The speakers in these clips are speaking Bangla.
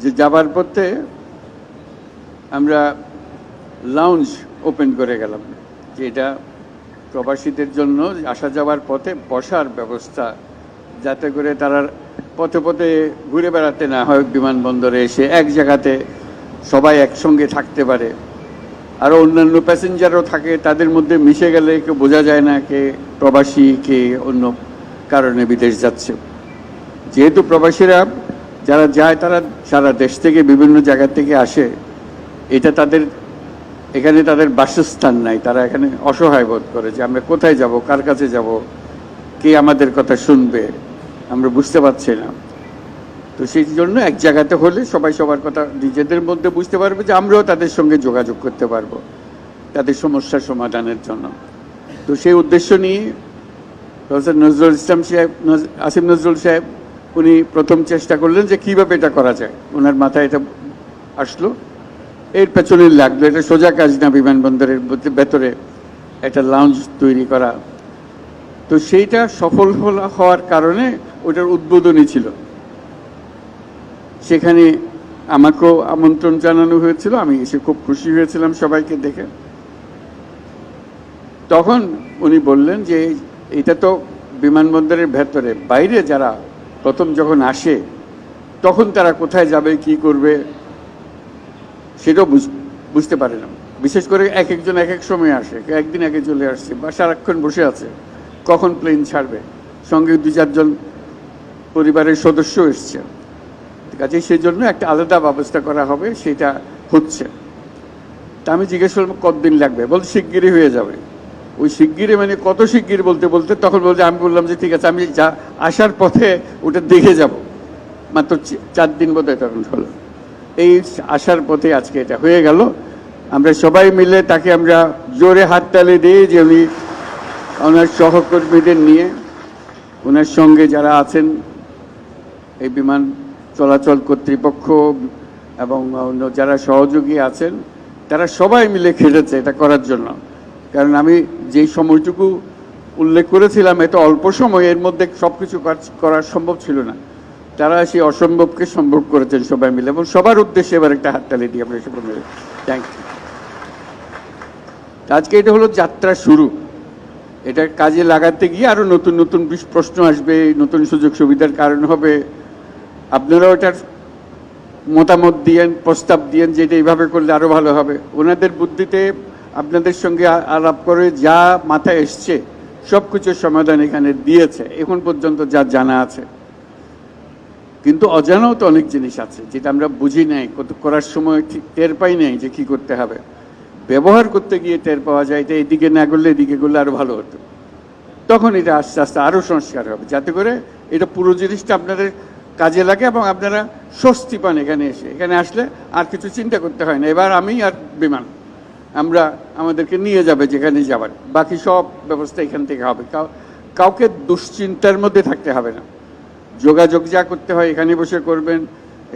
যে যাবার পথে আমরা লাউঞ্জ ওপেন করে গেলাম, যে এটা প্রবাসীদের জন্য আসা যাওয়ার পথে বসার ব্যবস্থা, যাতে করে তারা পথে পথে ঘুরে বেড়াতে না হয়, বিমানবন্দরে এসে এক জায়গাতে সবাই একসঙ্গে থাকতে পারে। আরও অন্যান্য প্যাসেঞ্জারও থাকে, তাদের মধ্যে মিশে গেলে কেউ বোঝা যায় না কে প্রবাসী কে অন্য কারণে বিদেশ যাচ্ছে। যেহেতু প্রবাসীরা যারা যায় তারা সারা দেশ থেকে বিভিন্ন জায়গা থেকে আসে, এটা এখানে তাদের বাসস্থান নাই, তারা এখানে অসহায় বোধ করে যে আমরা কোথায় যাব, কার কাছে যাব, কে আমাদের কথা শুনবে, আমরা বুঝতে পারছি না। তো সেই জন্য এক জায়গাতে হলে সবাই সবার কথা নিজেদের মধ্যে বুঝতে পারবে, যে আমরাও তাদের সঙ্গে যোগাযোগ করতে পারবো তাদের সমস্যার সমাধানের জন্য। তো সেই উদ্দেশ্য নিয়ে প্রফেসর নজরুল ইসলাম সাহেব, আসিফ নজরুল সাহেব, উনি প্রথম চেষ্টা করলেন যে কীভাবে এটা করা যায়। ওনার মাথায় এটা আসলো, এর পেছনে লাগলো। এটা সোজা কাজ না বিমানবন্দরের ভেতরে একটা লাউঞ্জ তৈরি করা। তো সেইটা সফল হওয়ার কারণে ওটার উদ্বোধনী ছিল, সেখানে আমাকেও আমন্ত্রণ জানানো হয়েছিল, আমি এসে খুব খুশি হয়েছিলাম সবাইকে দেখে। তখন উনি বললেন যে এটা তো বিমানবন্দরের ভেতরে, বাইরে যারা প্রথম যখন আসে তখন তারা কোথায় যাবে কি করবে সেটাও বুঝতে পারে না। বিশেষ করে এক একজন এক এক সময় আসে, একদিন আগে চলে আসছে বা সারাক্ষণ বসে আছে, কখন প্লেন ছাড়বে, সঙ্গে 2-4 জন পরিবারের সদস্য এসছে। কাজে সেই জন্য একটা আলাদা ব্যবস্থা করা হবে, সেটা হচ্ছে। তা আমি জিজ্ঞেস করলাম কতদিন লাগবে, বলতে শিগগিরই হয়ে যাবে। ওই শিগগিরই মানে কত শিগগির বলতে বলতে তখন বলতে আমি বললাম যে ঠিক আছে, আমি আসার পথে ওটা দেখে যাব। মাত্র 4 দিন বোধহয় তখন হলো। এই আসার পথে আজকে এটা হয়ে গেল। আমরা সবাই মিলে তাকে আমরা জোরে হাততালি দিই যে উনি ওনার সহকর্মীদের নিয়ে, ওনার সঙ্গে যারা আছেন এই বিমান চলাচল কর্তৃপক্ষ এবং যারা সহযোগী আছেন, তারা সবাই মিলে খেটেছে এটা করার জন্য। কারণ আমি যেই সময়টুকু উল্লেখ করেছিলাম, এত অল্প সময়, এর মধ্যে সব কিছু করা সম্ভব ছিল না। তারা সেই অসম্ভবকে সম্ভব করেছেন সবাই মিলে, এবং সবার উদ্দেশ্যে এবার একটা হাততালি দিই আমরা সবাই মিলে। Thank you. আজকে এটা হলো যাত্রা শুরু। এটা কাজে লাগাতে গিয়ে আরও নতুন নতুন প্রশ্ন আসবে, নতুন সুযোগ সুবিধার কারণ হবে। আপনারাও এটার মতামত দিয়েন, প্রস্তাব দিয়েন যে এটা এইভাবে করলে আরও ভালো হবে। ওনাদের বুদ্ধিতে আপনাদের সঙ্গে আলাপ করে যা মাথায় এসছে সব কিছুর সমাধান এখানে দিয়েছে এখন পর্যন্ত যা জানা আছে। কিন্তু অজানাও তো অনেক জিনিস আছে যেটা আমরা বুঝি নাই, করার সময় ঠিক টের পাই নাই যে কী করতে হবে। ব্যবহার করতে গিয়ে টের পাওয়া যায় এটা এদিকে না করলে এদিকে করলে আরও ভালো হতো। তখন এটা আস্তে আস্তে আরও সংস্কার হবে, যাতে করে এটা পুরো জিনিসটা আপনাদের কাজে লাগে এবং আপনারা স্বস্তি পান এখানে এসে। এখানে আসলে আর কিছু চিন্তা করতে হয় না, এবার আমি আর বিমান আমাদেরকে নিয়ে যাবে যেখানে যাবার, বাকি সব ব্যবস্থা এখান থেকে হবে। কাউকে দুশ্চিন্তার মধ্যে থাকতে হবে না। যোগাযোগ যা করতে হয় এখানে বসে করবেন,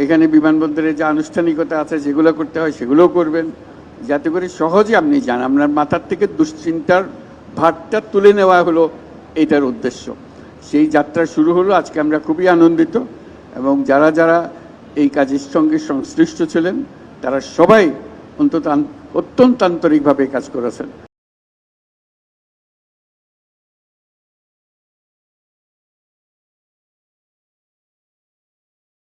এখানে বিমানবন্দরে যা আনুষ্ঠানিকতা আছে যেগুলো করতে হয় সেগুলোও করবেন, যাতে করে সহজে আপনি যান। আপনার মাথার থেকে দুশ্চিন্তার ভারটা তুলে নেওয়া হলো এইটার উদ্দেশ্য। সেই যাত্রা শুরু হলো আজকে। আমরা খুবই আনন্দিত, এবং যারা যারা এই কাজের সঙ্গে সংশ্লিষ্ট ছিলেন তারা সবাই অত্যন্ত আন্তরিকভাবে কাজ করেছেন।